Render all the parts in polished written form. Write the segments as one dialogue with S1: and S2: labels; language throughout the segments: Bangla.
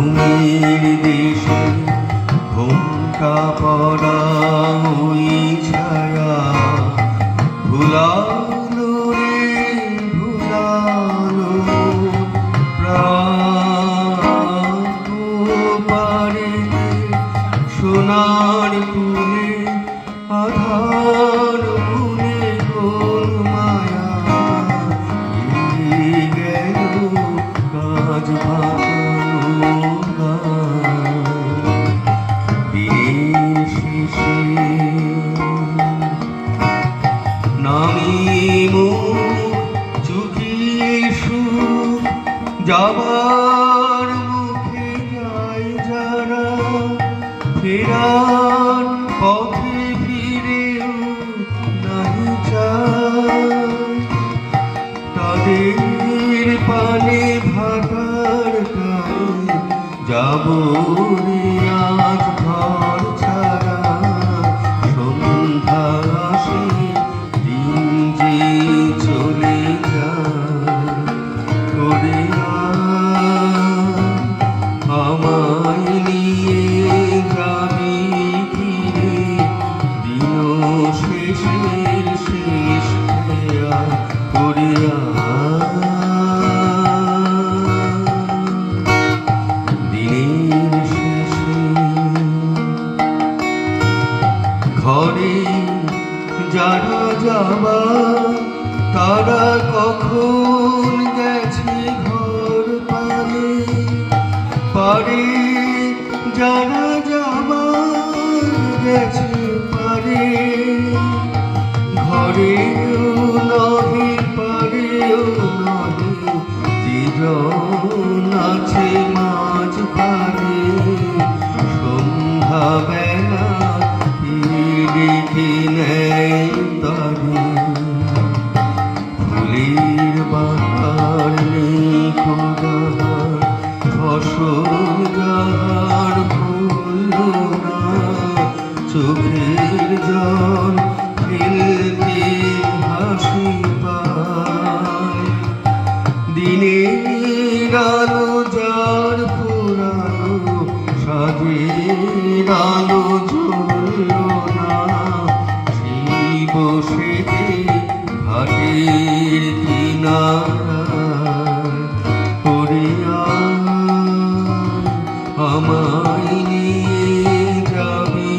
S1: ঘুমের দেশে ঘোমটা পড়া ওই ছায়া ভুলালো রে ভুলালো প্রাণ পারে সোনার কুলে আধার মনে কোন মায়া গেল কাজ ভাঙানো দিনের শেষে নামিমো চোখে সুখ যাবার মুখে যায় যারা ফেরার পথে ফিরেও নাহি চায় তাদের পানে ভাটার গায়ে যাব রে আজ ঘর ছাড়া সন্ধ্যা আসে দিন যে চলে যায় করে আমায় নিয়ে যাবি ফিরে দিন শেষের শেষ খেয়া করে দিনের শেষে ঘরে যারা যাবা তারা কখন গেছে ঘর পানে পারে যারা যাবার গেছে পারে ঘরেও নহে পারেও নহে যেজন আছে মাঝ পারে সন্ধ্যা বেলা ডেকে নেয় তারে ফুলের বাহার নেই খোদার ফসল যাহার ফুল না চোখের জল ফেলতে হাসি পায় দিনের আলো যার পুরানো সাজের আলো জ্বলল না সেই বসেতে ঘাটের কিনারায় করিয়া আমায় নিয়ে যাবি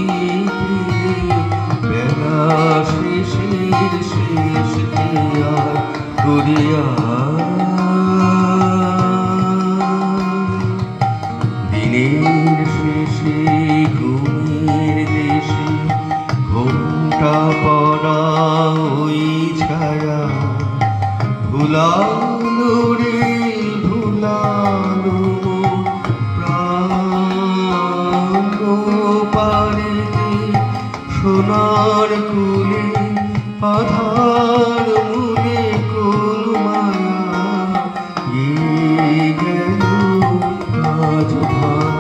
S1: ফিরে বেলা শেষের শেষ খেয়া করিয়া দিনের শেষে ঘুমের দেশে ঘোমটা পড়া ওই ছায়া ভুলালো রে ভুলালো প্রাণ পারে সোনার কুলে আধার মনে কোন মায়া গেল কাজ ভাঙানো।